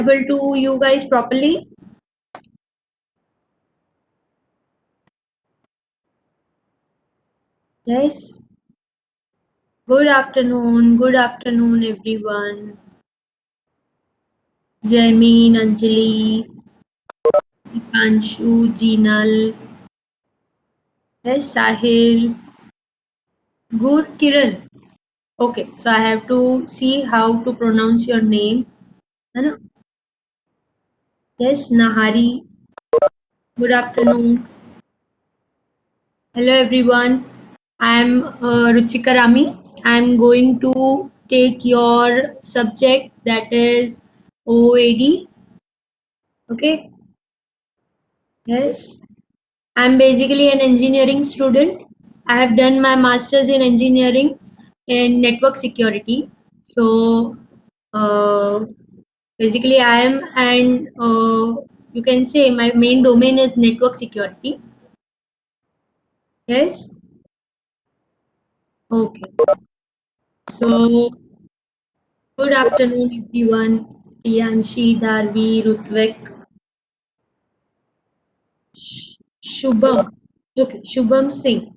able to you guys properly? Yes. Good afternoon, everyone. Jaimeen, Anjali, Panshu, Jinal, yes, Sahil. Good, Kiran. Okay, so I have to see how to pronounce your name. है ना? Yes, Nahari. Good afternoon. Hello, everyone. I'm Ruchika Rami. I'm going to take your subject that is OAD. Okay. Yes. I'm basically an engineering student. I have done my master's in engineering in network security. So uh, basically, I am, and you can say my main domain is network security. Yes. Okay. So good afternoon, everyone. Priyanshi, Dharvi, Rutvik, Shubham. Okay, Shubham Singh.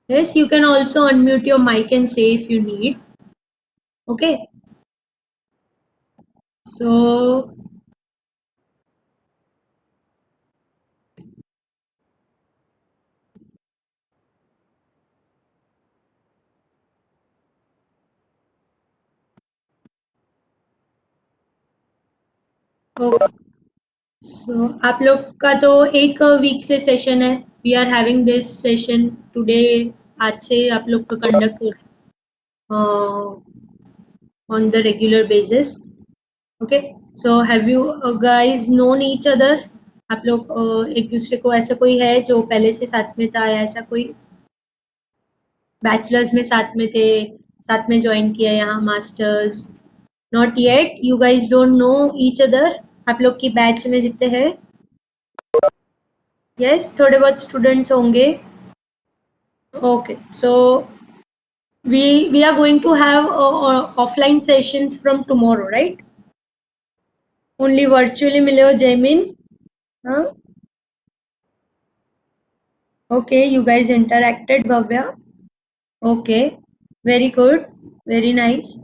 Yes, you can also unmute your mic and say if you need. Okay. So okay so आप लोग का तो एक week से session है. We are having this session today. आज से आप लोग का कंडक्ट हो on the regular basis. Okay, so have you guys known each other? आप लोग एक दूसरे को, ऐसा कोई है जो पहले से साथ में था, या ऐसा कोई बैचलर्स में साथ में थे, साथ में ज्वाइन किया यहाँ masters? Not yet, you guys don't know each other? आप लोग की बैच में जितने हैं, यस, थोड़े बहुत स्टूडेंट्स होंगे. Okay, so we are going to have offline sessions from tomorrow, right? Only virtually मिले हो जयमीन? हाँ. Okay, you guys interacted, Bhavya. Okay, very good, very nice.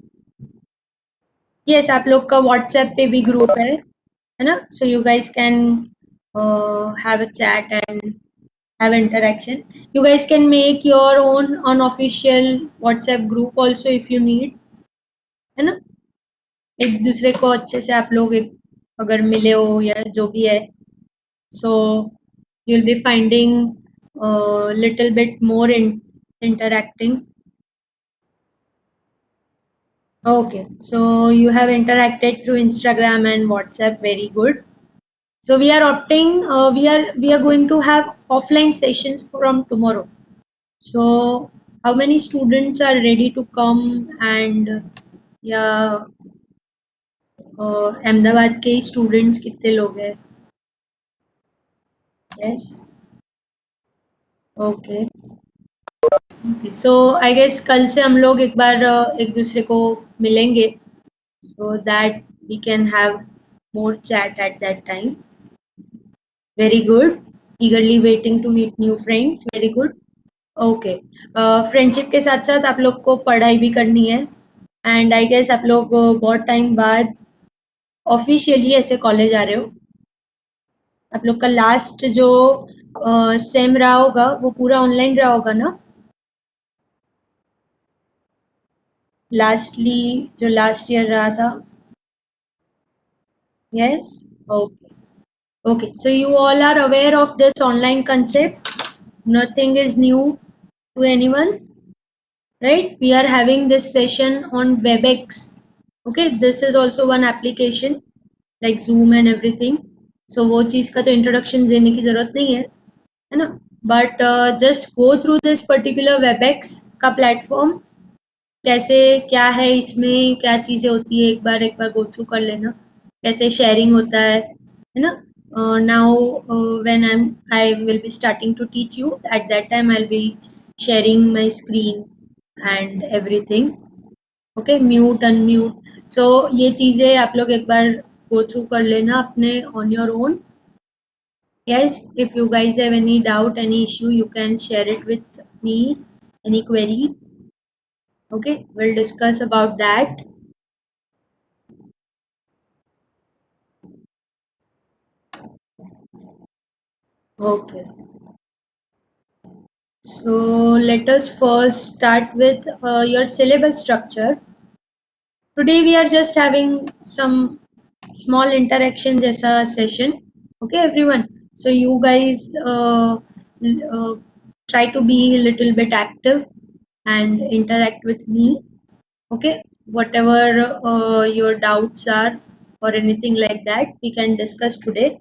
Yes, आप लोग का WhatsApp पे भी ग्रुप है ना? So you guys can have a chat and have interaction. You guys can make your own unofficial WhatsApp group also if you need, है ना? एक दूसरे को अच्छे से आप लोग एक अगर मिले हो या जो भी है, so you'll be finding a little bit more interacting. Okay, so you have interacted through Instagram and WhatsApp. Very good. So we are opting. We are going to have offline sessions from tomorrow. So how many students are ready to come? And yeah, Ahmedabad के students कितने लोग हैं? Yes. Okay. So I guess कल से हम लोग एक बार एक दूसरे को मिलेंगे, so that we can have more chat at that time. Very good. Eagerly waiting to meet new friends. Very good. Okay, friendship के साथ साथ आप लोग को पढ़ाई भी करनी है. एंड आई गेस आप लोग बहुत टाइम बाद ऑफिशियली ऐसे कॉलेज आ रहे हो. आप लोग का लास्ट जो सेम रहा होगा वो पूरा ऑनलाइन रहा होगा ना? लास्टली जो लास्ट ईयर रहा था. Yes? Okay. Okay. So you all are aware of this online concept. Nothing is new to anyone, right? We are having this session on WebEx. Okay. This is also one application like Zoom and everything. So वो चीज़ का तो introduction देने की ज़रूरत नहीं है ना? But just go through this particular WebEx का platform. कैसे क्या है इसमें, क्या चीज़ें होती है, एक बार गो थ्रू कर लेना. कैसे शेयरिंग होता है ना? Now when I will be starting to teach you, at that time I will be sharing my screen and everything. Okay, mute unmute, so ये चीज़ें आप लोग एक बार गो थ्रू कर लेना अपने on your own. Yes, if you guys have any doubt, any issue, you can share it with me, any query. Okay, we'll discuss about that. Okay, so let us first start with your syllabus structure. Today we are just having some small interactions as a session. Okay, everyone. So you guys try to be a little bit active and interact with me. Okay, whatever your doubts are or anything like that, we can discuss today.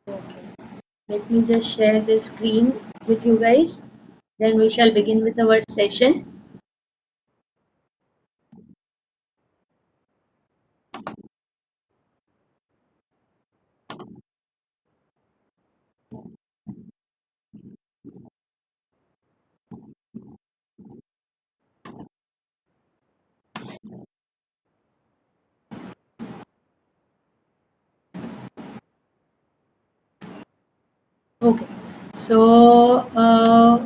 Okay, let me just share the screen with you guys. Then we shall begin with our session. Okay, so uh,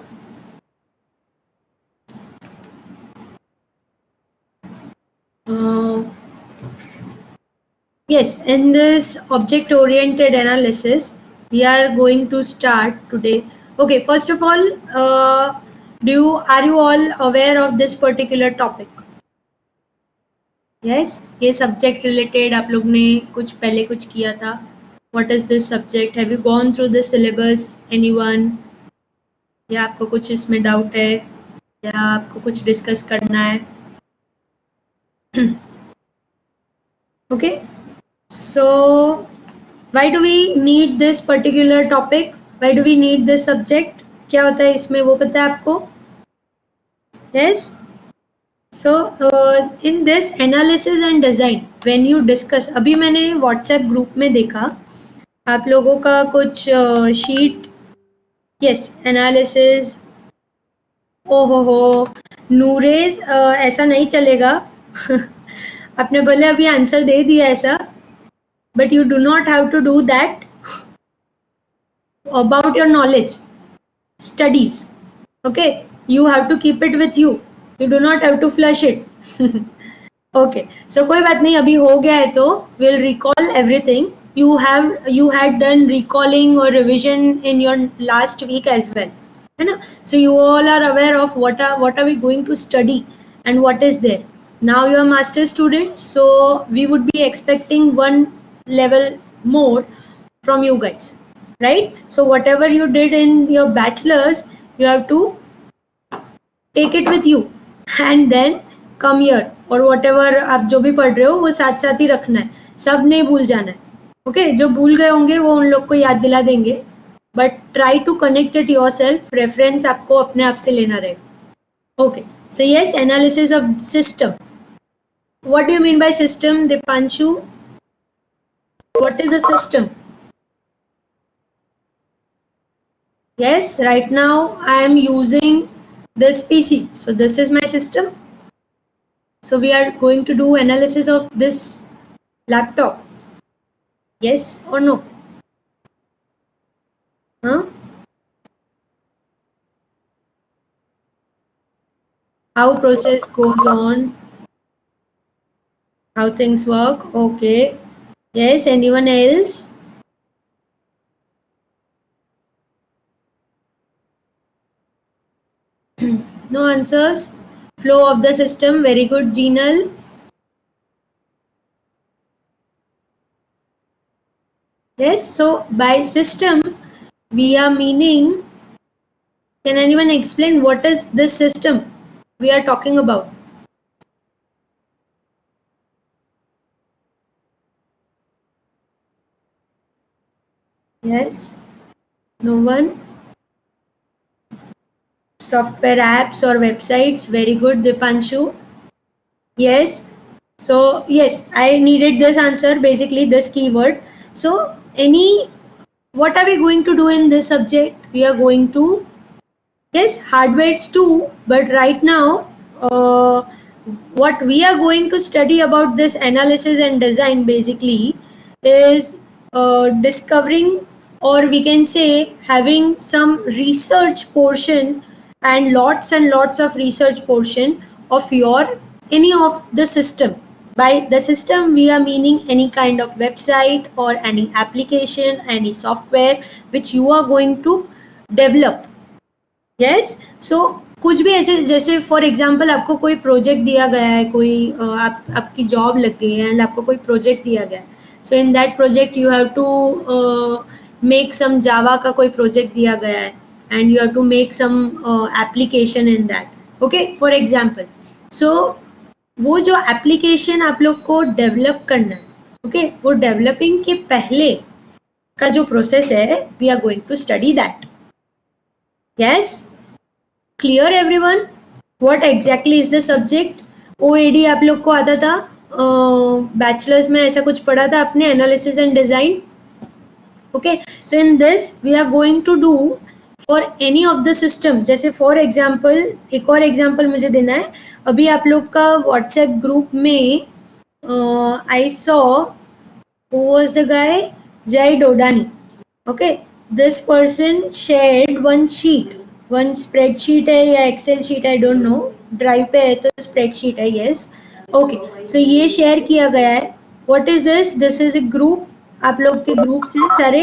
yes, in this object oriented analysis, we are going to start today. Okay, first of all, are you all aware of this particular topic? Yes, ये subject related आप लोग ने कुछ पहले कुछ किया था. What is this subject? Have you gone through the syllabus? Anyone? या आपको कुछ इसमें डाउट है या आपको कुछ डिस्कस करना है? Okay, so why do we need this particular topic? Why do we need this subject? क्या होता है इसमें वो पता है आपको? Yes. So in this analysis and design, when you discuss, अभी मैंने WhatsApp ग्रुप में देखा आप लोगों का कुछ शीट. Yes, analysis. हो नूरेज, ऐसा नहीं चलेगा. आपने बोले अभी आंसर दे दिया ऐसा, but you do not have to do that about your knowledge studies. Okay, you have to keep it with you, you do not have to flush it. Okay, so कोई बात नहीं, अभी हो गया है तो will recall everything. You had done recalling और revision in your last week as well, है ना? So you all are aware of what are we going to study and what is there. Now you are master student, so we would be expecting one level more from you guys, right? So whatever you did in your bachelor's, you have to take it with you and then come here, और whatever आप जो भी पढ़ रहे हो वो साथ साथ ही रखना है, सब नहीं भूल जाना है. ओके, जो भूल गए होंगे वो उन लोग को याद दिला देंगे, but try to connect it yourself. Reference आपको अपने आप से लेना रहेगा. Okay, so yes, analysis of system. what do you mean by system, Dipanshu? What is a system? Yes, right now I am using this PC, so this is my system. So we are going to do analysis of this laptop. Yes or no? Huh? How process goes on, how things work. Okay. Yes, anyone else? No answers. Flow of the system. Very good, Jinal. Yes, so by system, we are meaning, can anyone explain what is this system we are talking about? Yes, no one? Software apps or websites. Very good, Dipanshu. Yes. So yes, I needed this answer, basically this keyword. So what are we going to do in this subject? We are going to, yes, hardwares too, but right now, what we are going to study about this analysis and design basically is discovering, or we can say having some research portion and lots of research portion of your any of the system. By the system, we are meaning any kind of website or any application, any software which you are going to develop. Yes so कुछ भी ऐसे, जैसे for example आपको कोई project दिया गया है, कोई आपकी जॉब लग गई है एंड आपको कोई प्रोजेक्ट दिया गया है, so in that project you have to make some Java का कोई प्रोजेक्ट दिया गया है and you have to make some application in that, okay for example. So वो जो एप्लीकेशन आप लोग को डेवलप करना है, ओके वो डेवलपिंग के पहले का जो प्रोसेस है, we are going to study that. Yes, clear everyone? What exactly is the subject? OAD आप लोग को आता था, बैचलर्स में ऐसा कुछ पढ़ा था आपने, analysis and design. Okay, so in this we are going to do for any of the system. जैसे फॉर एग्जाम्पल, एक और एग्जाम्पल मुझे देना है. अभी आप लोग का व्हाट्सएप ग्रुप में I saw who was the guy, Jay Dodani. Okay, this person shared one sheet, one spreadsheet है या Excel sheet, I don't know, drive पे है तो स्प्रेडशीट है. यस, ओके, सो ये शेयर किया गया है. What is this? This is a group. आप लोग के ग्रुप्स हैं सारे.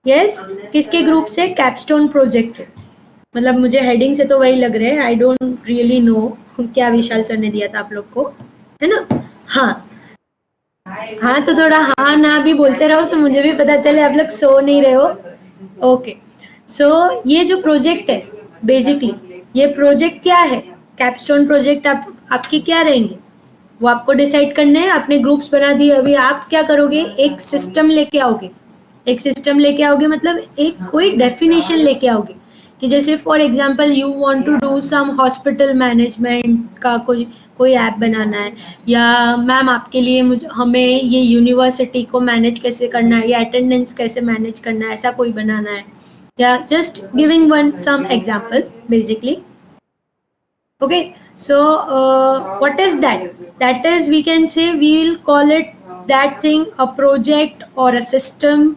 यस, किसके ग्रुप से? कैपस्टोन प्रोजेक्ट के. मतलब मुझे हेडिंग से तो वही लग रहे हैं, आई डोंट रियली नो क्या विशाल सर ने दिया था आप लोग को, है ना? हाँ हाँ, तो थोड़ा हाँ ना भी बोलते रहो तो मुझे भी पता चले आप लोग सो नहीं रहे हो. ओके, सो ये जो प्रोजेक्ट है, बेसिकली ये प्रोजेक्ट क्या है? कैपस्टोन प्रोजेक्ट आपके क्या रहेंगे वो आपको डिसाइड करना है. आपने ग्रुप्स बना दिए, अभी आप क्या करोगे? एक सिस्टम लेके आओगे. एक सिस्टम लेके आओगे मतलब एक कोई डेफिनेशन लेके आओगे कि जैसे for example you want to do some hospital management का कोई कोई ऐप बनाना है, या मैम आपके लिए हमें ये यूनिवर्सिटी को मैनेज कैसे करना है या अटेंडेंस कैसे मैनेज करना है, ऐसा कोई बनाना है. या just giving one some example basically. Okay, so what is that? That is, we can say, we will call it that thing a project or a system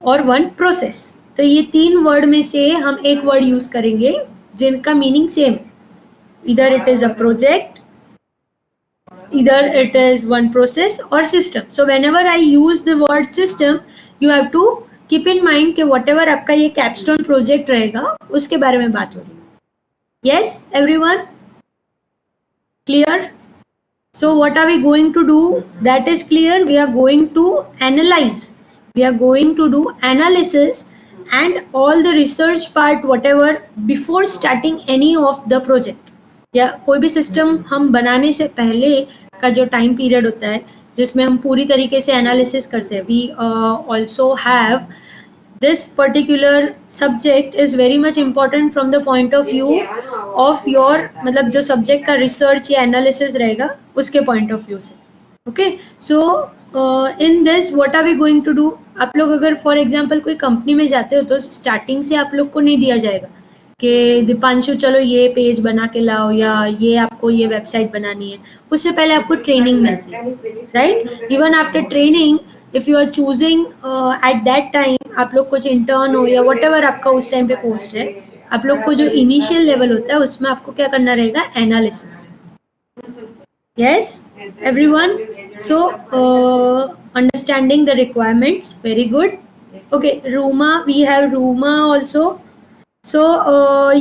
or one process. तो ये तीन वर्ड में से हम एक word use करेंगे जिनका meaning same. इधर it is a project, either it is one process or system. So whenever I use the word system, you have to keep in mind कि whatever आपका ये कैपस्टोन प्रोजेक्ट रहेगा उसके बारे में बात हो रही है. Yes, everyone? Clear? So what are we going to do? That is clear. We are going to analyze. We are going to do analysis and all the research part, whatever, before starting any of the project. या कोई भी system हम बनाने से पहले का जो time period होता है जिसमें हम पूरी तरीके से एनालिसिस करते हैं. We also have this particular subject is very much important from the point of view of your, मतलब जो subject का research या analysis रहेगा उसके point of view से. Okay, so in this what are we going to do? आप लोग अगर for example कोई कंपनी में जाते हो तो स्टार्टिंग से आप लोग को नहीं दिया जाएगा कि दीपांशु चलो ये पेज बना के लाओ या ये आपको ये वेबसाइट बनानी है. उससे पहले आपको ट्रेनिंग मिलती है, right? Even after training, if you are choosing at that time, आप लोग कुछ इंटर्न हो या वट एवर आपका उस टाइम पे पोस्ट है, आप लोग को जो इनिशियल लेवल होता है उसमें आपको क्या करना रहेगा? Analysis. Yes everyone? So understanding the requirements, very good. Okay, Ruma, we have Ruma also. So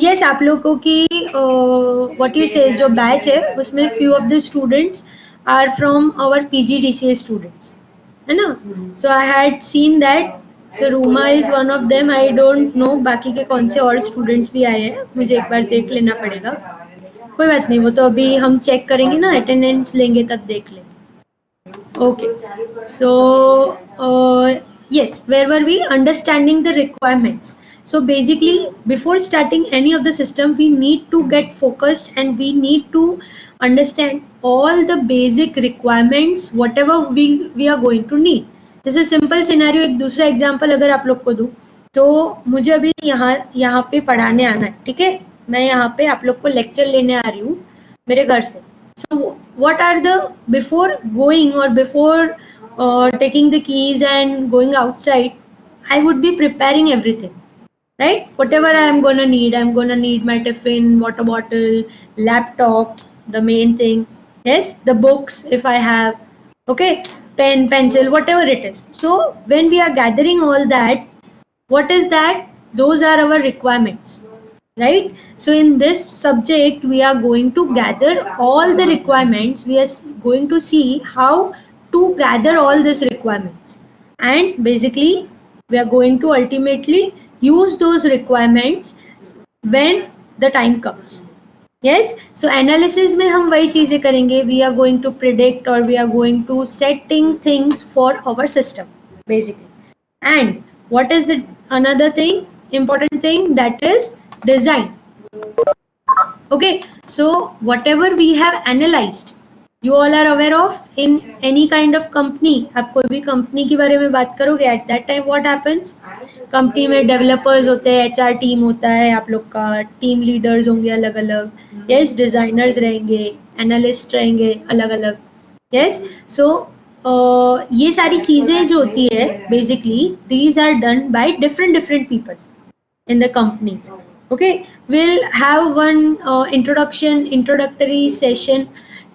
yes, आप लोगों की व्हाट यू से जो बैच है उसमें few of the students are from our PGDCA students, है ना? So I had seen that, so Ruma is one of them. I don't know बाकी के कौन से और स्टूडेंट्स भी आए हैं, मुझे एक बार देख लेना पड़ेगा। कोई बात नहीं, वो तो अभी हम चेक करेंगे ना, अटेंडेंस लेंगे तब देख लेंगे। Okay, so yes, where were we? Understanding the requirements. So basically, before starting any of the system, we need to get focused and we need to understand all the basic requirements, whatever we are going to need. जैसे simple scenario एक दूसरा example अगर आप लोग को दूं, तो मुझे अभी यहाँ यहाँ पे पढ़ाने आना है, ठीक है? मैं यहाँ पे आप लोग को लेक्चर लेने आ रही हूँ मेरे घर से। So what are the, before going or before taking the keys and going outside, I would be preparing everything, right? Whatever I'm gonna need my tiffin, water bottle, laptop, the main thing. Yes, the books if I have, okay, pen, pencil, whatever it is. So when we are gathering all that, what is that? Those are our requirements, right? So in this subject we are going to gather all the requirements. We are going to see how to gather all these requirements, and basically we are going to ultimately use those requirements when the time comes. Yes, so analysis में हम वही चीजें करेंगे. We are going to predict or we are going to setting things for our system basically. And what is the another thing, important thing, that is design. Okay, so whatever we have analyzed, you all are aware of, in any kind of company, आप कोई भी company के बारे में बात करोगे, at that time what happens, company में developers होते हैं, HR टीम होता है, आप लोग का टीम लीडर्स होंगे अलग अलग, यस, डिजाइनर्स रहेंगे, एनालिस्ट रहेंगे अलग अलग, यस. सो ये सारी चीजें जो होती है basically, these are done by different different people in the companies. Okay, we'll have one introductory session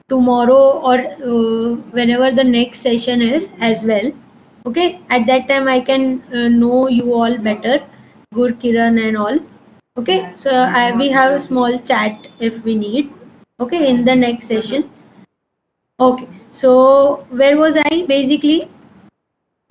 tomorrow or whenever the next session is as well. Okay, at that time I can know you all better, Gur, Kiran and all. Okay, so we have a small chat if we need. Okay, in the next session. Okay, so where was I basically?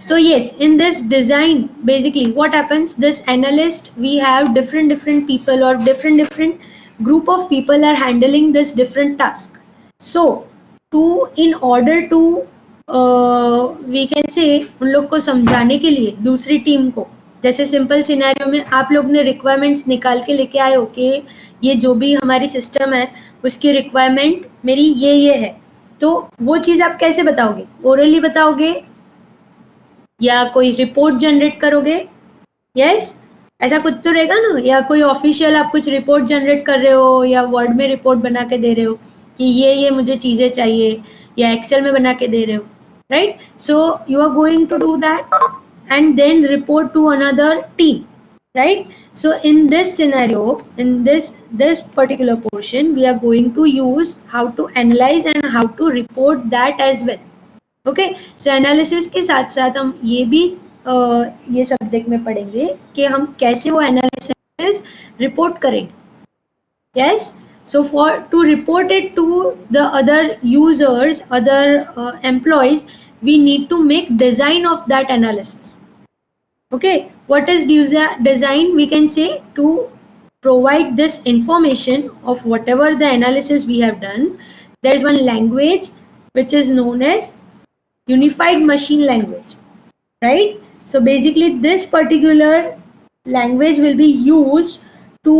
So yes, in this design, basically what happens, this analyst, we have different people or different group of people are handling this different task. So to, in order to we can say, उन लोग को समझाने के लिए दूसरी team को, जैसे simple scenario में आप लोग ने रिक्वायरमेंट्स निकाल के लेके आए हो कि ये जो भी हमारी सिस्टम है उसकी रिक्वायरमेंट मेरी ये है, तो वो चीज़ आप कैसे बताओगे? ओरली बताओगे या कोई रिपोर्ट जनरेट करोगे? यस, ऐसा कुछ तो रहेगा ना, या कोई ऑफिशियल आप कुछ रिपोर्ट जनरेट कर रहे हो या वर्ड में रिपोर्ट बना के दे रहे हो कि ये मुझे चीज़ें चाहिए, या एक्सेल में बना के दे रहे हो, right? So you are going to do that and then report to another team, right? So in this scenario, in this particular portion, we are going to use how to analyze and how to report that as well. Okay, so analysis के साथ साथ हम ये भी ये subject में पढ़ेंगे कि हम कैसे वो एनालिसिस रिपोर्ट करेंगे. Yes, so for to report it to the other users, other employees, we need to make design of that analysis. Okay, what is design? We can say to provide this information of whatever the analysis we have done. There is one language which is known as unified machine language, right? So basically this particular language will be used to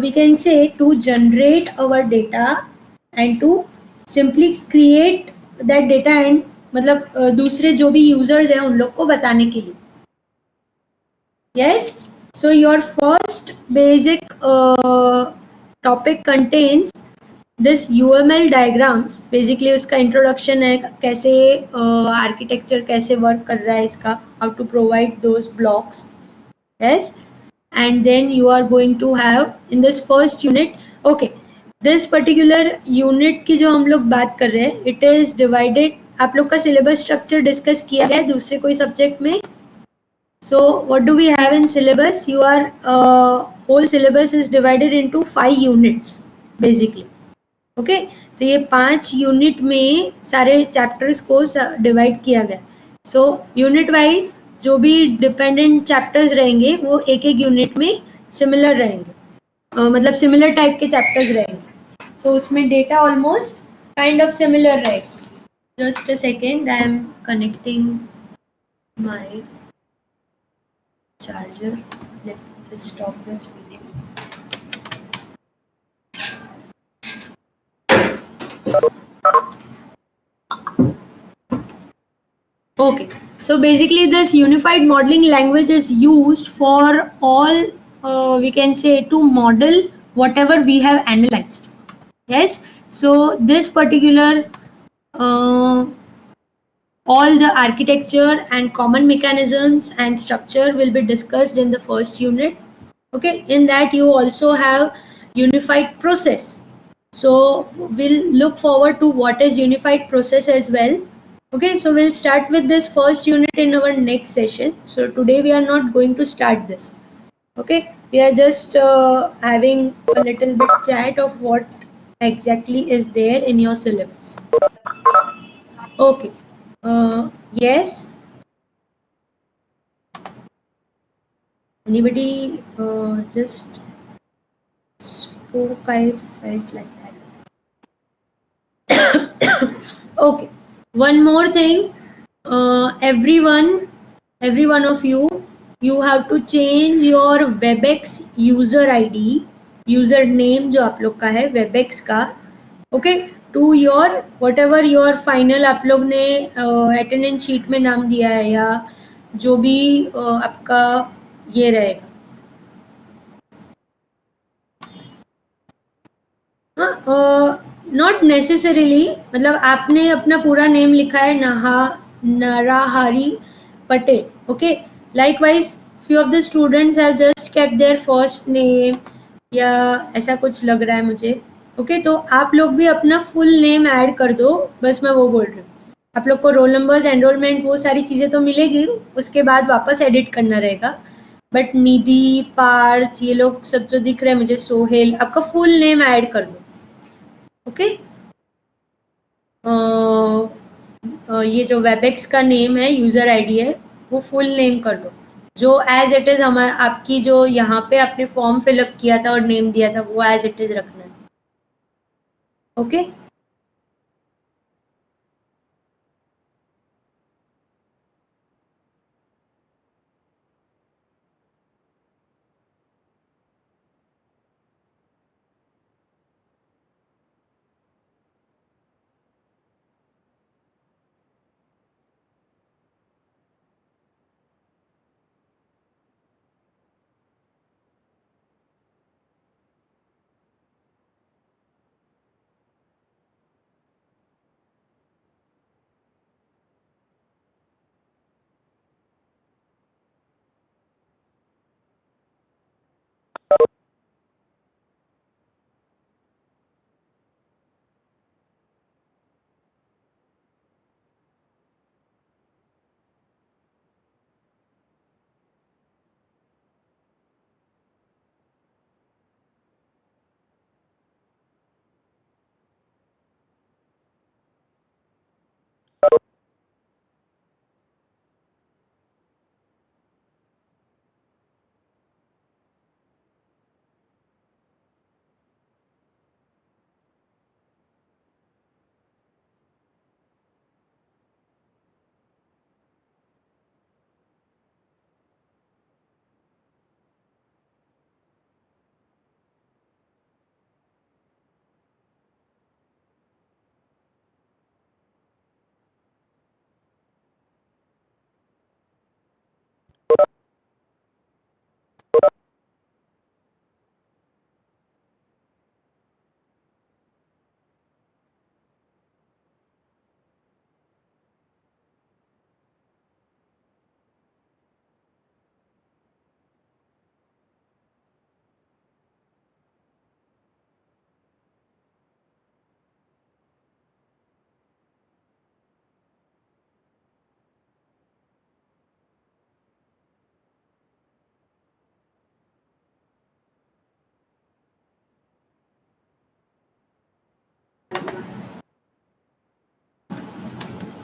we can say to generate our data and to simply create that data and मतलब दूसरे जो भी users हैं उन लोग को बताने के लिए. Yes, so your first basic topic contains this UML diagrams. Basically उसका introduction है, कैसे architecture कैसे work कर रहा है इसका, how to provide those blocks. Yes, and then you are going to have in this first unit. Okay, this particular unit की जो हम लोग बात कर रहे हैं, it is divided. आप लोग का syllabus structure discuss किया गया है दूसरे कोई subject में? So what do we have in syllabus? Your whole syllabus is divided into 5 units basically. Okay, तो ये 5 यूनिट में सारे चैप्टर्स को डिवाइड किया गया. सो यूनिट वाइज जो भी डिपेंडेंट चैप्टर्स रहेंगे वो एक एक यूनिट में सिमिलर रहेंगे. मतलब सिमिलर टाइप के चैप्टर्स रहेंगे. सो उसमें data almost kind of similar रहेगा. Just a second, I am connecting my charger. Let me just stop this video. Okay, so basically this unified modeling language is used for all, we can say, to model whatever we have analyzed. Yes, so this particular uh, all the architecture and common mechanisms and structure will be discussed in the first unit. Okay, in that you also have unified process. So we'll look forward to what is unified process as well. Okay, so we'll start with this first unit in our next session. So today we are not going to start this. Okay, we are just having a little bit chat of what exactly is there in your syllabus. Okay. Yes. Anybody just spoke? I felt like that. Okay. One more thing. Every one of you, you have to change your WebEx user ID, user name जो आप लोग का है WebEx का. Okay, to your whatever your final आप लोग ने attendance sheet में नाम दिया है या जो भी आपका ये रहेगा. हाँ, नॉट नेसेसरीली, मतलब आपने अपना पूरा नेम लिखा है Narahari Patel. Okay, likewise few of the students have just kept their first name या ऐसा कुछ लग रहा है मुझे. ओके, तो आप लोग भी अपना फुल नेम ऐड कर दो. बस मैं वो बोल रही हूँ. आप लोग को रोल नंबर्स, एनरोलमेंट, वो सारी चीज़ें तो मिलेगी, उसके बाद वापस एडिट करना रहेगा. बट निधि, पार्थ, ये लोग सब जो दिख रहे हैं मुझे, सोहेल, आपका फुल नेम ऐड कर दो. ओके, ये जो वेबएक्स का नेम है, यूज़र आईडी है, वो फुल नेम कर दो. जो एज इट इज़ हमारे आपकी जो यहाँ पे आपने फॉर्म फिलअप किया था और नेम दिया था वो एज इट इज़ रखना है. ओके.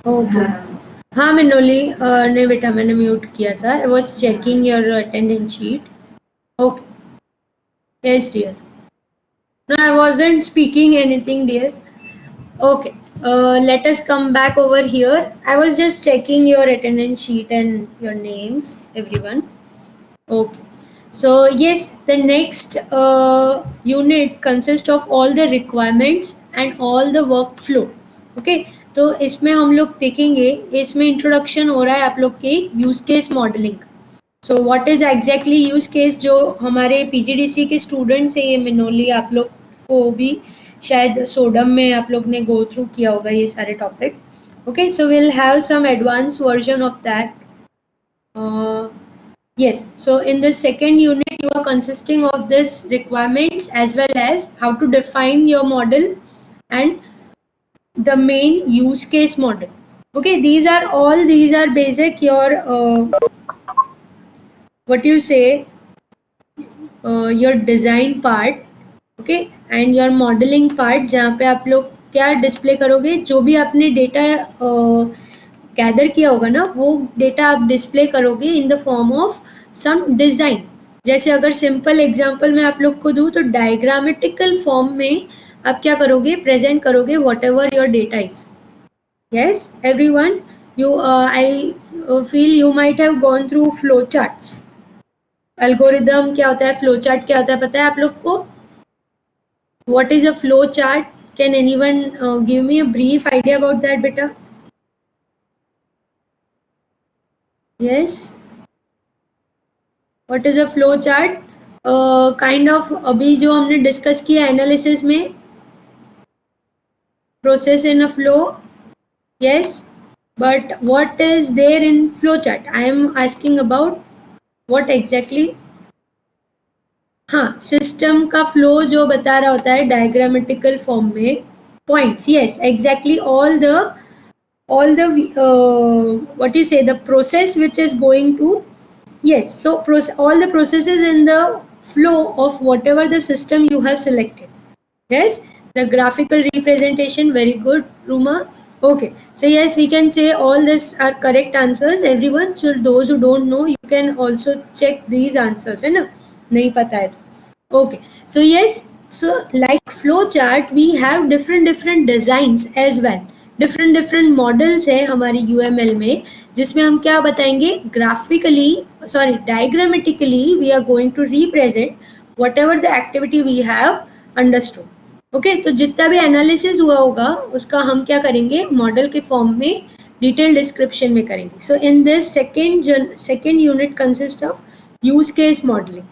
ओके हाँ मिनोली नहीं बेटा मैंने म्यूट किया था I was checking your attendance sheet okay yes dear no I wasn't speaking anything dear okay let us come back over here I was just checking your attendance sheet and your names everyone okay so yes the next unit consists of all the requirements and all the workflow okay तो इसमें हम लोग देखेंगे इसमें introduction हो रहा है आप लोग के use case modelling so what is exactly use case जो हमारे पीजीडीसी के स्टूडेंट्स हैं ये मिनोली आप लोग को भी शायद सोडम में आप लोग ने गो थ्रू किया होगा ये सारे topic okay so will have some advance version of that yes so in the second unit you are consisting of this requirements as well as how to define your model and the main use case model okay these are basic your what you say your design part okay and your modeling part जहाँ पे आप लोग क्या display करोगे जो भी आपने data gather किया होगा ना वो डेटा आप डिस्प्ले करोगे in the form of some design जैसे अगर सिंपल एग्जांपल मैं आप लोग को दूँ तो डायग्रामेटिकल फॉर्म में आप क्या करोगे प्रेजेंट करोगे what ever your data is yes everyone you I feel you might have gone through flow charts algorithm क्या होता है फ्लो चार्ट क्या होता है पता है आप लोग को what is a flow chart can anyone give me a brief idea about that बेटा yes what is a flow chart kind of अभी जो हमने डिस्कस किया एनालिसिस में process in a flow yes but what is there in flow chart I am asking about what exactly हाँ system का flow जो बता रहा होता है डायग्रामेटिकल फॉर्म में points yes exactly all the what you say the process which is going to yes so all the processes in the flow of whatever the system you have selected yes the graphical representation very good Ruma okay so yes we can say all this are correct answers everyone so those who don't know you can also check these answers है ना नहीं पता है तो okay so yes so like flow chart we have different designs as well different models है हमारी UML में जिसमें हम क्या बताएंगे graphically sorry diagrammatically we are going to represent whatever the activity we have understood okay तो जितना भी एनालिसिस हुआ होगा उसका हम क्या करेंगे मॉडल के फॉर्म में डिटेल डिस्क्रिप्शन में करेंगे so in this second unit consist of use case modelling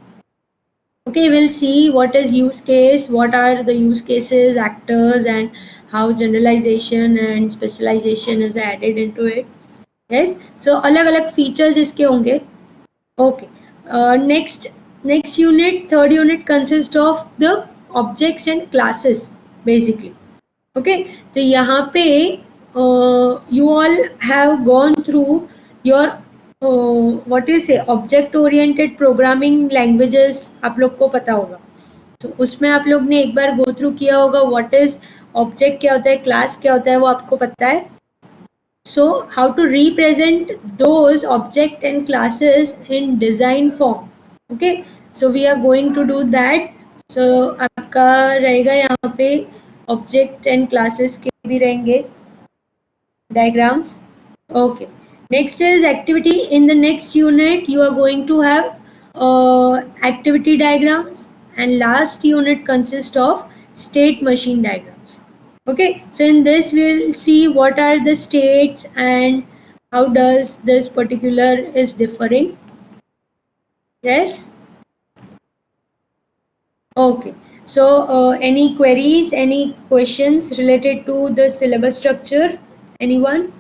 okay we'll see what is use case what are the use cases actors and how generalization and specialization is added into it yes so अलग अलग features इसके होंगे okay next unit third unit consists of the objects and classes basically okay तो यहाँ पे you all have gone through your what you say object oriented programming languages आप लोग को पता होगा तो उसमें आप लोग ने एक बार गो थ्रू किया होगा व्हाट इज ऑब्जेक्ट क्या होता है क्लास क्या होता है वो आपको पता है so how to represent those object and classes in design form okay so we are going to do that so आपका रहेगा यहाँ पे ऑब्जेक्ट एंड क्लासेस के भी रहेंगे diagrams okay next is activity in the next unit you are going to have activity diagrams and last unit consists of state machine diagrams okay so in this we'll see what are the states and how does this particular is differing yes okay so any queries any questions related to the syllabus structure anyone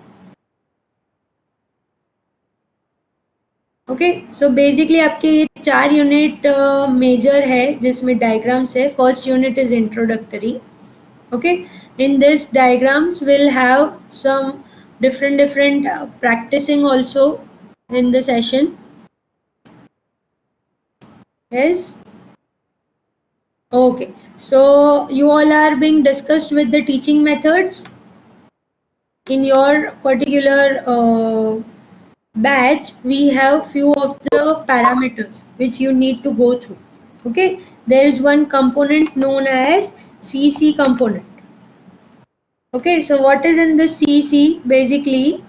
okay so basically आपके ये 4 unit major है जिसमें diagrams है first unit is introductory okay in this diagrams will have some different practicing also in the session yes okay so you all are being discussed with the teaching methods in your particular batch, we have few of the parameters which you need to go through. Okay, there is one component known as CC component. Okay, so what is in the CC? Basically,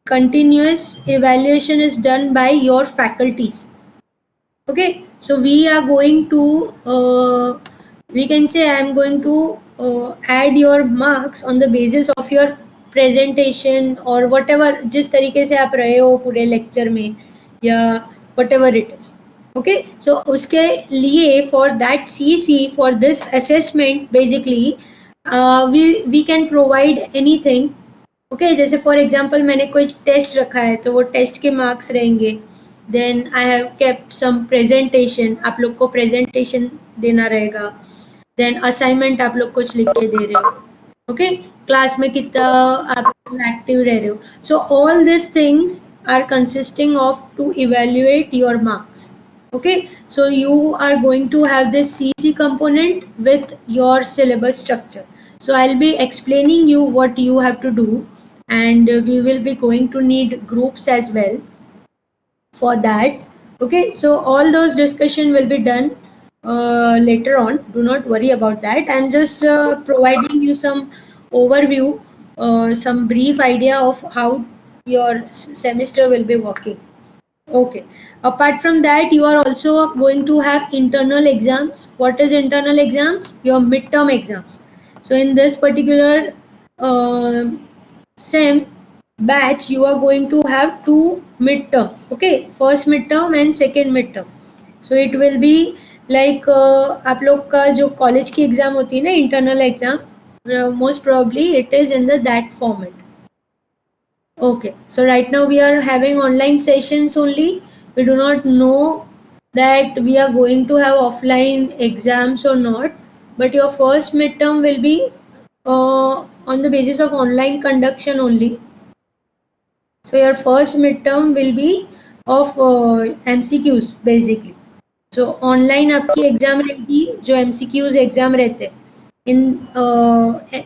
continuous evaluation is done by your faculties. Okay, so we are going to, we can say I am going to add your marks on the basis of your presentation or whatever, जिस तरीके से आप रहे हो पूरे lecture में या whatever it is. Okay, so उसके लिए for that CC, for this assessment basically we can provide anything. Okay जैसे फॉर एग्जांपल मैंने कोई टेस्ट रखा है तो वो टेस्ट के मार्क्स रहेंगे. Then I have kept some presentation, आप लोग को प्रेजेंटेशन देना रहेगा. देन असाइनमेंट आप लोग कुछ लिख के दे रहे हो. ओके, क्लास में कितना आप एक्टिव रह रहे हो. So all this things are consisting of to evaluate your marks. Okay, so you are going to have this CC component with your syllabus structure. So I'll be explaining you what you have to do, and we will be going to need groups as well for that. Okay, so all those discussion will be done later on. Do not worry about that. I'm just providing you some overview, some brief idea of how your semester will be working. Okay. Apart from that, you are also going to have internal exams. What is internal exams? Your midterm exams. So in this particular SEM batch, you are going to have two midterms. Okay, first midterm and second midterm. So it will be like आप लोग का जो college की exam होती है ना, internal exam, most probably it is in the that format. Okay, so right now we are having online sessions only. We do not know that we are going to have offline exams or not, but your first midterm will be on the basis of online conduction only. So your first midterm will be of MCQs basically. So online आपकी exam रहेगी जो MCQs exam रहते हैं.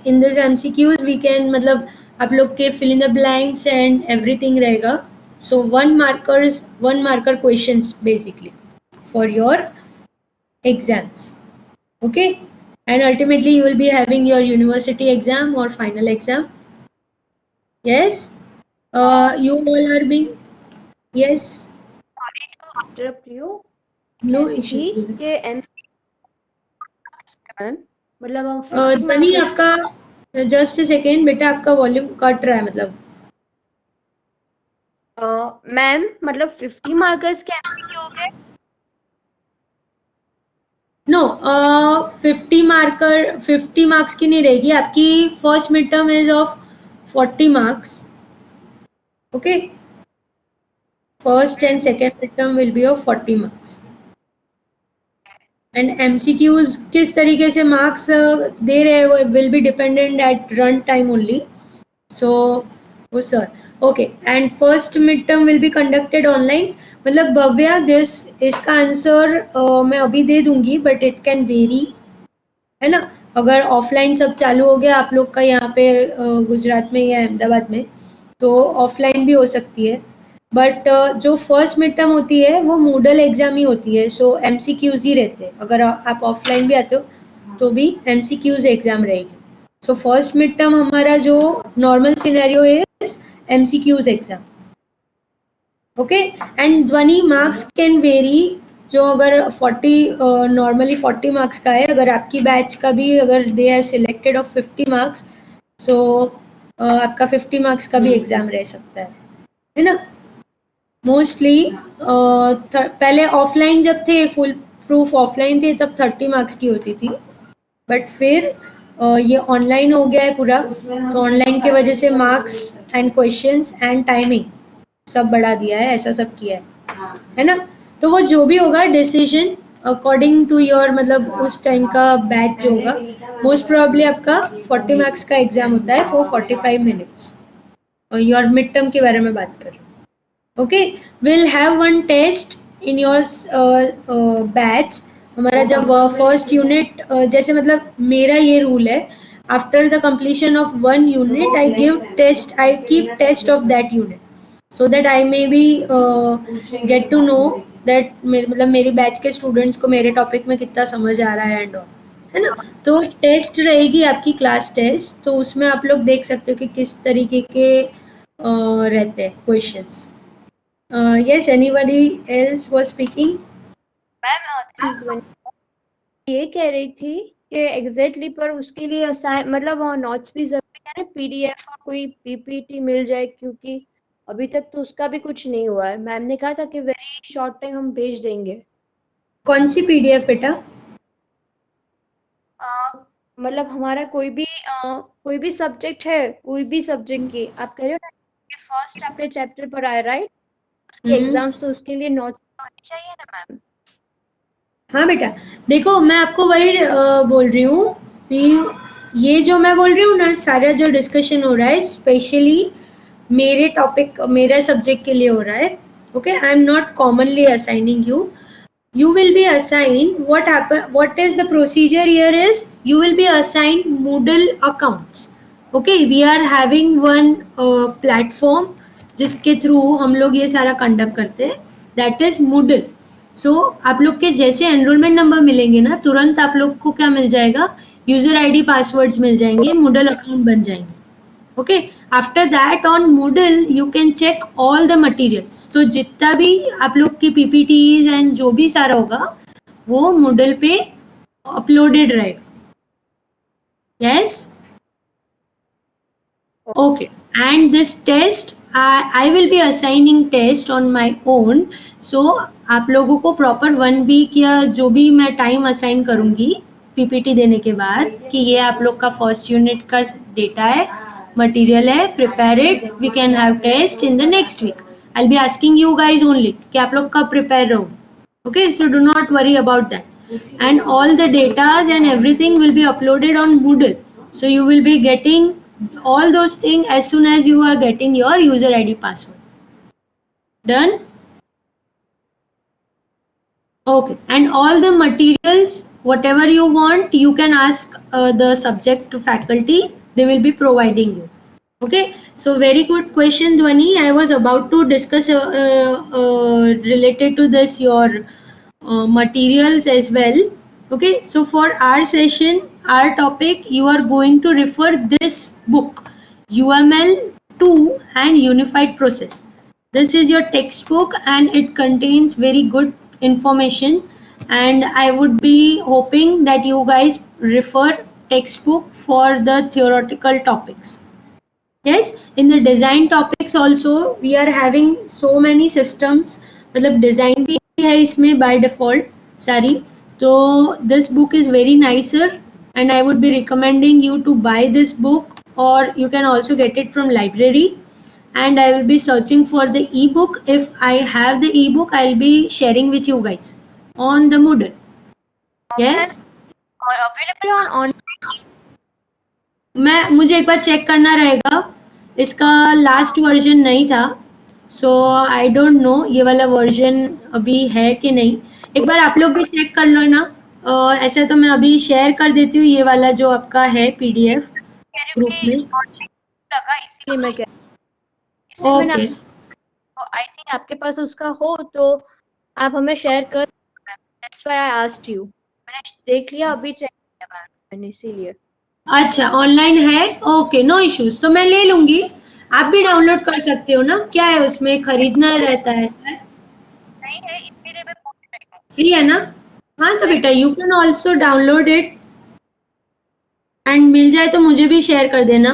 In this MCQs we can मतलब आप लोग के fill in the blanks and everything रहेगा. So one marker questions basically for your exams. Okay, and ultimately you will be having your university exam or final exam. Yes, you all are being, yes, interrupt you. no issues. के मतलब हम ध्वनि आपका, just second बेटा, आपका volume cut रहा है मतलब. मैम मतलब 50 मार्कर्स के एमसीक्यू हो गए. नो, 50 मार्क्स की नहीं रहेगी आपकी. First mid term is of 40 marks. Okay, first and second mid term will be of 40 marks. And MCQs किस तरीके से मार्क्स दे रहे हैं वो will be dependent at run time only. So वो sir, okay, and first mid term will be conducted online. मतलब Bhavya, this इसका आंसर मैं अभी दे दूंगी बट इट कैन वेरी, है ना. अगर ऑफलाइन सब चालू हो गया आप लोग का यहाँ पे गुजरात में या अहमदाबाद में, तो ऑफलाइन भी हो सकती है. बट जो फर्स्ट मिड टर्म होती है वो मूडल एग्जाम ही होती है. सो MCQs ही रहते हैं. अगर आप ऑफलाइन भी आते हो तो भी MCQs एग्जाम रहेगी. सो फर्स्ट मिड टर्म हमारा जो नॉर्मल सिनेरियो है MCQs एग्जाम. ओके, एंड ध्वनि मार्क्स कैन वेरी. जो अगर 40 नॉर्मली 40 मार्क्स का है, अगर आपकी बैच का भी अगर दे है सिलेक्टेड ऑफ 50 मार्क्स, सो आपका 50 मार्क्स का भी एग्जाम रह सकता है ना. मोस्टली पहले ऑफलाइन जब थे, फुल प्रूफ ऑफलाइन थे, तब 30 मार्क्स की होती थी. बट फिर ये ऑनलाइन हो गया है पूरा, तो ऑनलाइन की वजह से marks and questions and timing सब बढ़ा दिया है, ऐसा सब किया है ना. तो वो जो भी होगा डिसीजन अकॉर्डिंग टू योर, मतलब उस टाइम का बैच जो होगा, मोस्ट प्रोबेबली आपका 40 मार्क्स का एग्जाम होता है फॉर 45 मिनट्स. और योर मिड टर्म के बारे में बात कर रहे हैं. Okay, will have one test in your batch. हमारा जब फर्स्ट यूनिट, जैसे मतलब मेरा ये रूल है, after the completion of one unit, I keep test of that unit, so that I may be get to know that मतलब मेरी batch के स्टूडेंट्स को मेरे टॉपिक में कितना समझ आ रहा है एंड ऑल, है ना. तो टेस्ट रहेगी आपकी क्लास टेस्ट, तो उसमें आप लोग देख सकते हो कि किस तरीके के रहते हैं questions. Yes, anybody else was speaking? Ma'am ये कह रही थी कि एग्जैक्टली पर उसके लिए मतलब नोट्स भी जरूरी है ना, पीडीएफ और कोई पीपीटी मिल जाए, क्योंकि अभी तक तो उसका भी कुछ नहीं हुआ है. मैम ने कहा था कि वेरी शॉर्ट टाइम हम भेज देंगे. कौन सी पीडीएफ बेटा? मतलब हमारा कोई भी सब्जेक्ट है, कोई भी सब्जेक्ट की आप कह रहे हो ना कि फर्स्ट आपने चैप्टर पढ़ाया राइट, उसके एग्जाम्स, तो उसके लिए नोट्स होनी चाहिए ना मैम. हाँ बेटा, देखो मैं आपको वही बोल रही हूँ कि ये जो मैं बोल रही हूँ ना, सारा जो डिस्कशन हो रहा है स्पेशली मेरे टॉपिक, मेरे सब्जेक्ट के लिए हो रहा है. Okay, I am not commonly assigning you. You will be assigned, what is the procedure here is, you will be assigned Moodle accounts. Okay, we are having one platform जिसके through हम लोग ये सारा कंडक्ट करते हैं, that is Moodle. So आप लोग के जैसे एनरोलमेंट नंबर मिलेंगे ना, तुरंत आप लोग को क्या मिल जाएगा, यूजर आईडी पासवर्ड्स मिल जाएंगे, Moodle अकाउंट बन जाएंगे. Okay, after that on Moodle you can check all the materials. तो जितना भी आप लोग की पीपीटीज एंड जो भी सारा होगा वो Moodle पे अपलोडेड रहेगा. Yes, okay. And this test I will be assigning test on my own. So आप लोगों को प्रॉपर 1 वीक या जो भी मैं टाइम असाइन करूंगी पीपीटी देने के बाद कि ये आप लोग का फर्स्ट यूनिट का डेटा है, मटेरियल है, prepare it, we can have test in the next week. I will be asking you guys only कि आप लोग कब प्रिपेयर रहोगे. Okay, so do not worry about that. And all the datas and everything will be uploaded on Moodle. So you will be getting all those things as soon as you are getting your user ID password. Done? Okay, and all the materials, whatever you want, you can ask the subject faculty, they will be providing you. Okay, so very good question, Dhwani. I was about to discuss related to this your materials as well. Okay, so for our session, our topic, you are going to refer this book, UML 2 and Unified Process. This is your textbook and it contains very good information, and I would be hoping that you guys refer textbook for the theoretical topics. Yes, in the design topics also we are having so many systems. मतलब design भी है इसमें by default सारी. तो this book is very nicer and I would be recommending you to buy this book, or you can also get it from library. And I will be searching for the ebook. If I have the ebook, I'll be sharing with you guys on the Moodle. Yes. Available on मुझे एक बार check करना रहेगा, इसका last version नहीं था, सो आई don't no ये वाला version अभी है कि नहीं. एक बार आप लोग भी चेक कर लो ना. ऐसा तो मैं अभी शेयर कर देती हूँ ये वाला जो आपका है पीडीएफ ग्रुप में. लगा इसलिए मैं कह ओके, आई थिंक आपके पास उसका हो तो आप हमें शेयर कर. That's why I asked you. मैंने देख लिया अभी, चेक किया मैंने इसीलिए. अच्छा ऑनलाइन है. ओके, नो इश्यूज, तो मैं ले लूंगी. आप भी डाउनलोड कर सकते हो ना, क्या है उसमें, खरीदना रहता है सर? नहीं है, इसीलिए मैं पूछ रही हूँ. फ्री है ना? हाँ तो बेटा you can also download it and मिल जाए तो मुझे भी शेयर कर देना,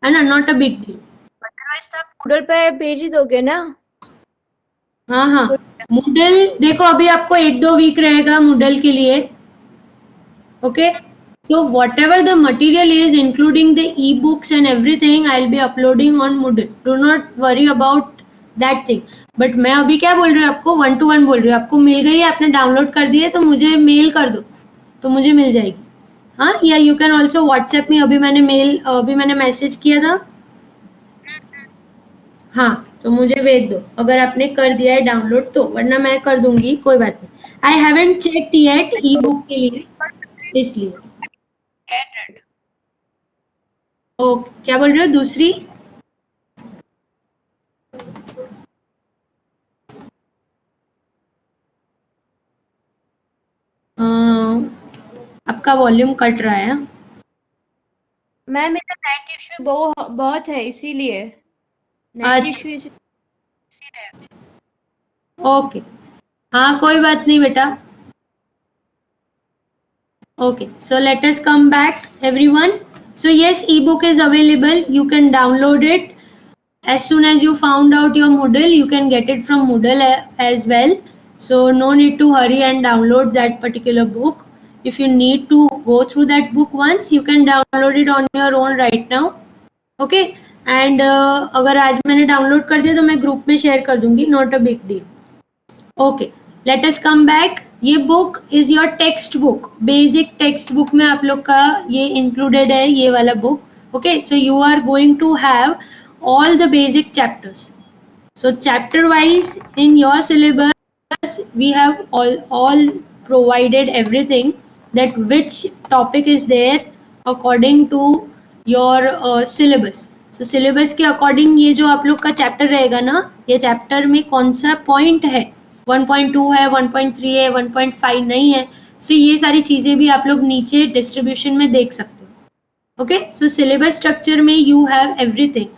है ना, not a big deal. Otherwise आप Moodle पे भेज ही दोगे ना. हाँ हाँ, Moodle देखो अभी आपको 1-2 वीक रहेगा Moodle के लिए. Okay, so whatever the material is including the ebooks and everything I'll be uploading on Moodle. Do not worry about that thing. But मैं अभी क्या बोल रही हूँ आपको, 1 to 1 बोल रही हूँ. आपको मिल गई है, आपने डाउनलोड कर दी है, तो मुझे मेल कर दो तो मुझे मिल जाएगी. हाँ, या यू कैन ऑल्सो व्हाट्सएप में, अभी मैंने मैसेज किया था. हाँ, तो मुझे भेज दो अगर आपने कर दिया है डाउनलोड तो, वरना मैं कर दूंगी, कोई बात नहीं. I haven't checked yet E book के लिए, इसलिए. Get it. ओके, क्या बोल रहे हो दूसरी? आपका वॉल्यूम कट रहा है। मैम मेरा नेट इश्यू बहुत है इसीलिए। नेट अच्छा, इश्यू इसीलिए। ओके, हाँ कोई बात नहीं बेटा। Okay, so let us come back, everyone. So yes, ebook is available. You can download it as soon as you found out your Moodle. You can get it from Moodle as well. So no need to hurry and download that particular book. If you need to go through that book once, you can download it on your own right now. Okay and अगर आज मैंने download कर दिया तो मैं group में share कर दूंगी, not a big deal. Okay, let us come back. ये book is your textbook, basic textbook में आप लोग का ये इंक्लूडेड है, ये वाला book. Okay, so you are going to have all the basic chapters. So chapter wise in your syllabus we have all provided everything that which topic is there according to your syllabus. So syllabus के according ये जो आप लोग का chapter रहेगा ना, ये chapter में कौन सा point है, 1.2 है, 1.3 है, 1.5 नहीं है. so ये सारी चीज़ें भी आप लोग नीचे distribution में देख सकते हो. Okay, so syllabus structure में you have everything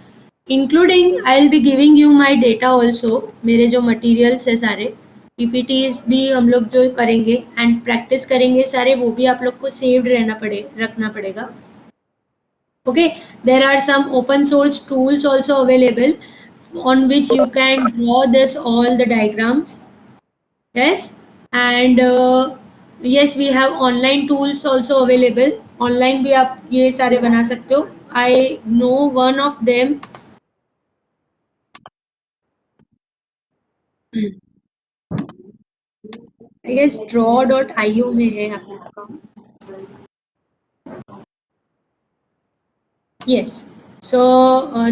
including I'll be giving you my data also. मेरे जो materials है सारे PPTs भी हम लोग जो करेंगे and practice करेंगे सारे, वो भी आप लोग को saved रखना पड़ेगा. Okay, there are some open source tools also available on which you can draw this all the diagrams. Yes, and yes, we have online tools also available. Online भी आप ये सारे बना सकते हो. I know one of them. I guess draw.io में है आप लोग का. Yes. So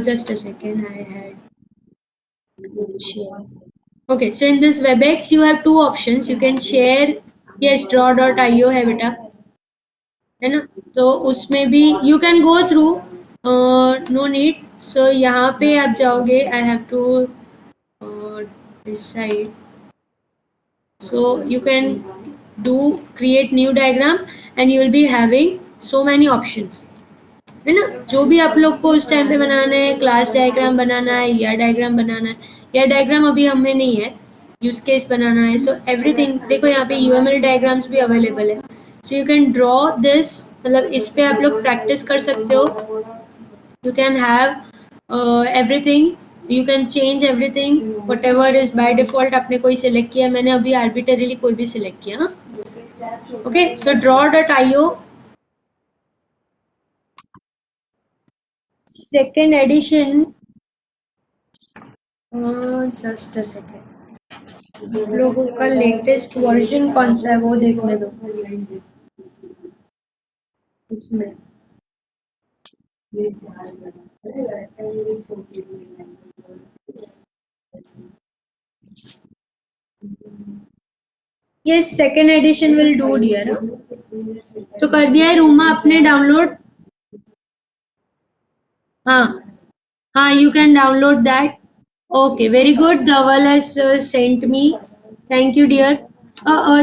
just a second, I had to share. Okay, so in this WebEx you have two options. You can share. Yes, draw.io है बेटा, है ना. तो उसमें भी you can go through, no need. So यहाँ पे आप जाओगे, I have to decide. So you can do create new diagram and you will be having so many options, है ना. जो भी आप लोग को उस टाइम पे बनाना है, क्लास डायग्राम बनाना है या डायग्राम बनाना है, या डायग्राम अभी हमें नहीं है, यूज केस बनाना है. सो एवरीथिंग देखो, यहाँ पे यूएमएल डायग्राम्स भी अवेलेबल है. सो यू कैन ड्रॉ दिस, मतलब इस पे आप लोग प्रैक्टिस कर सकते हो. You can have everything, you can change everything what ever is by default. आपने कोई सिलेक्ट किया, मैंने अभी आर्बिटरीली कोई भी सिलेक्ट किया. Okay, so draw.io second edition. Just a second, आप लोगों का लेटेस्ट वर्जन कौन सा है वो देखने दो इसमें. ये second edition will do dear. तो कर दिया है रूमा आपने डाउनलोड? हाँ, हाँ, you can download that. Okay, very good. Dhaval has sent me. Thank you, dear.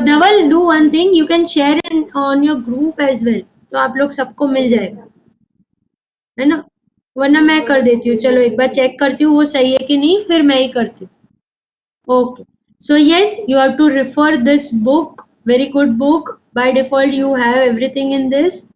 Dhaval, do one thing. You can share it on your group as well. तो आप लोग सबको मिल जाएगा, है ना. वरना मैं कर देती हूँ. चलो एक बार चेक करती हूँ वो सही है कि नहीं, फिर मैं ही करती हूँ. Okay. So yes, you have to refer this book. Very good book. By default, you have everything in this.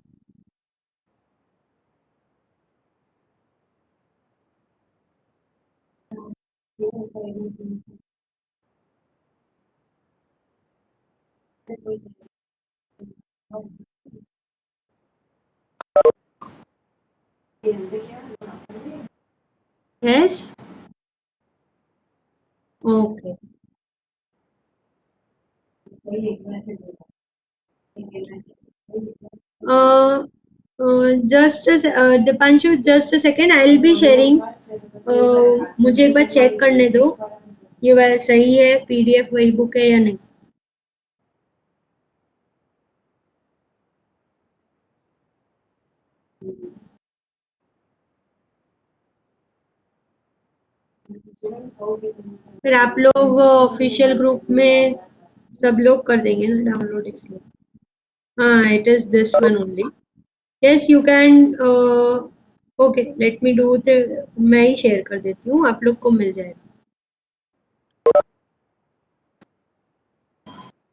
Yes. Okay. Uh, Dipanshu, just a second. I'll be sharing. मुझे एक बार चेक करने दो, ये वह सही है, पीडीएफ वही book है या नहीं. फिर आप लोग ऑफिशियल ग्रुप में सब लोग कर देंगे ना डाउनलोड, इसलिए। हाँ, it is this one only. Yes, you can. Okay, let me do the. मैं ही शेयर कर देती हूँ, आप लोग को मिल जाएगा।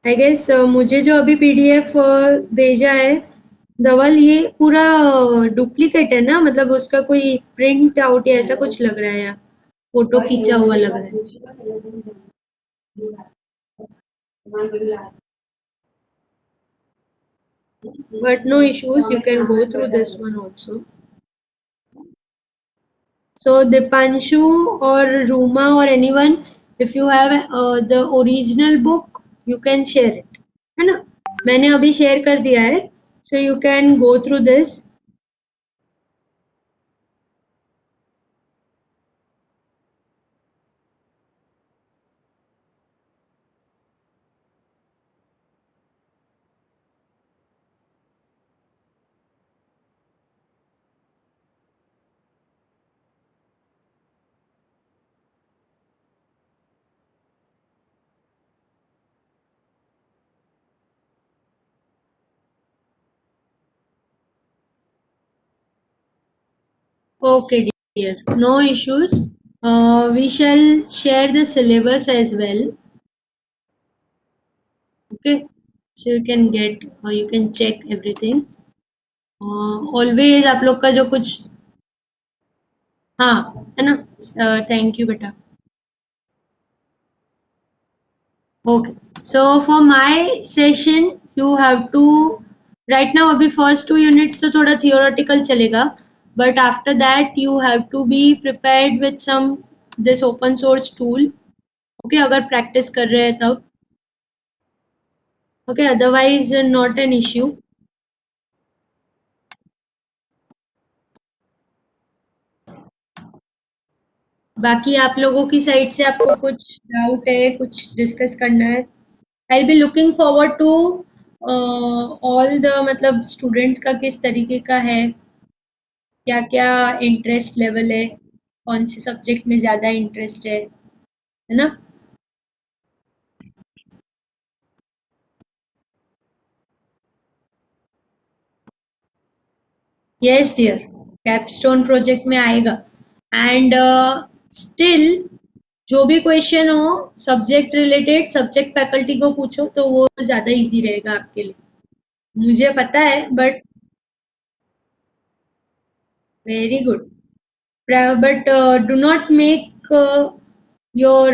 आई गेस मुझे जो अभी पीडीएफ भेजा है धवल, ये पूरा डुप्लीकेट है ना? मतलब उसका कोई प्रिंट आउट या ऐसा कुछ लग रहा है, या फोटो खींचा हुआ लग रहा है? But no issues, you can go through this one also. So Dipanshu or Ruma or anyone, if you have the original book, you can share it. है ना? मैंने अभी शेयर कर दिया है, so you can go through this. Okay, dear, no issues. We shall share the syllabus as well. Okay, so you can get or you can check everything. Always आप लोग का जो कुछ, हाँ है ना? थैंक यू बेटा। Okay. So for my session, you have to right now अभी first 2 units तो थोड़ा theoretical चलेगा, but after that you have to be prepared with some this open source tool. Okay, अगर practice कर रहे हैं तब. Okay, otherwise not an issue. बाकी आप लोगों की साइड से आपको कुछ डाउट है, कुछ डिस्कस करना है? I will be looking forward to all the, मतलब स्टूडेंट्स का किस तरीके का है, क्या क्या इंटरेस्ट लेवल है, कौन से सब्जेक्ट में ज़्यादा इंटरेस्ट है ना? यस डियर, कैपस्टोन प्रोजेक्ट में आएगा। एंड स्टिल जो भी क्वेश्चन हो सब्जेक्ट रिलेटेड, सब्जेक्ट फैकल्टी को पूछो तो वो ज़्यादा इजी रहेगा आपके लिए, मुझे पता है, but very good. But do not make your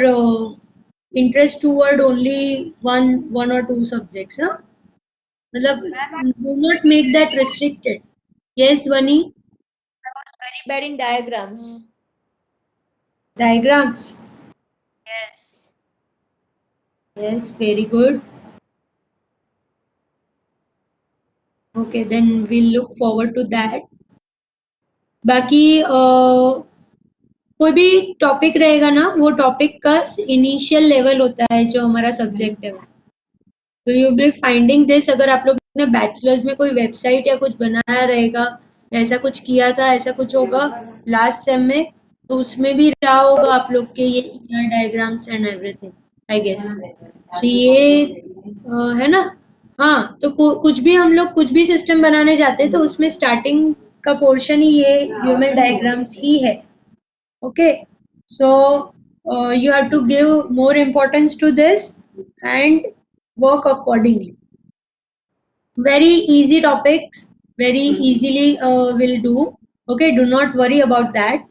interest toward only one or two subjects, huh? मतलब do not make that restricted. Yes, Vani? Very bad in diagrams. Diagrams. Yes. Yes, very good. Okay, then we'll look forward to that. बाकी कोई भी topic रहेगा ना, वो topic का initial level होता है जो हमारा सब्जेक्ट है। तो यू बी फाइंडिंग दिस, अगर आप लोग ने बैचलर्स में कोई वेबसाइट या कुछ बनाया रहेगा, ऐसा कुछ किया था, ऐसा कुछ होगा लास्ट सेम में, तो उसमें भी रहा होगा आप लोग के ये diagrams and everything, I guess. So ये है ना? हाँ, तो कुछ भी हम लोग कुछ भी सिस्टम बनाने जाते हैं तो उसमें स्टार्टिंग का पोर्शन ही ये ह्यूमन डायग्राम्स ही है। Okay, so you have to give more importance to this and work accordingly. Very easy topics, very easily will do. Okay, do not worry about that.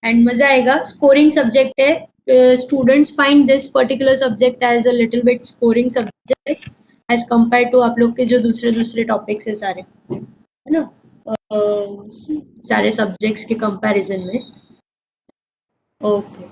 And मजा आएगा, scoring subject है, students find this particular subject as a little bit scoring subject as compare to आप लोग के जो दूसरे दूसरे topics है सारे, है ना? सारे सब्जेक्ट्स के कंपैरिजन में। Okay,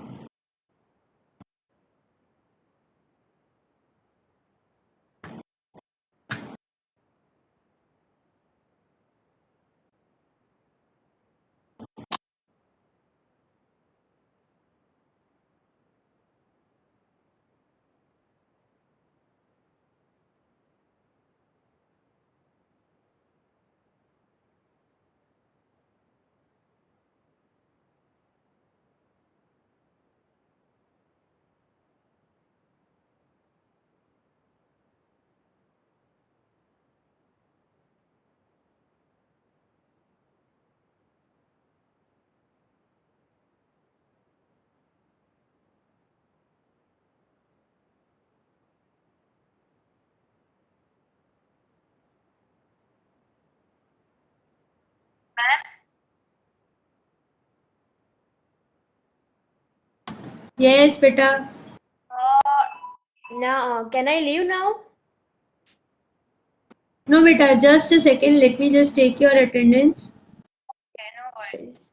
Yes, beta. Now, can I leave now? No, beta, just a second. Let me just take your attendance. Okay, no worries.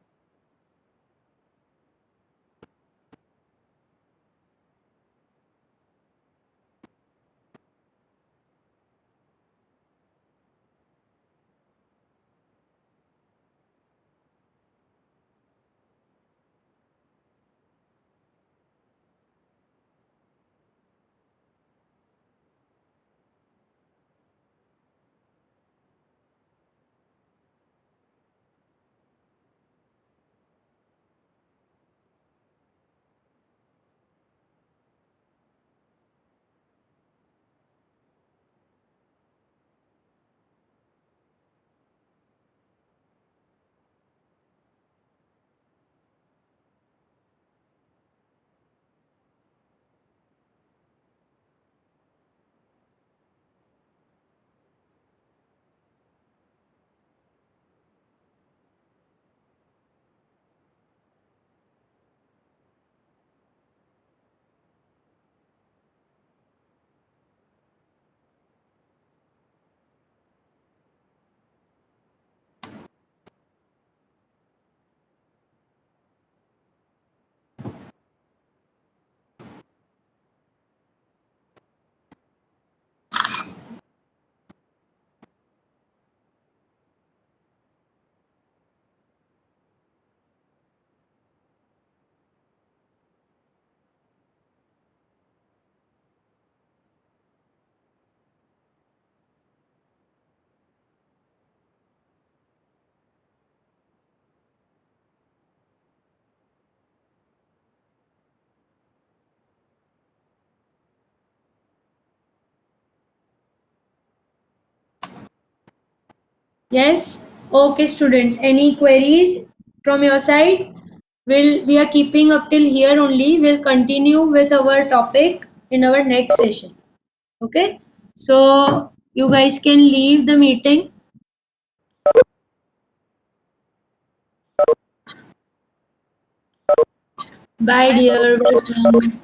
Yes. Okay, students. Any queries from your side? We are keeping up till here only. We'll continue with our topic in our next session. Okay. So you guys can leave the meeting. Bye, dear. Welcome.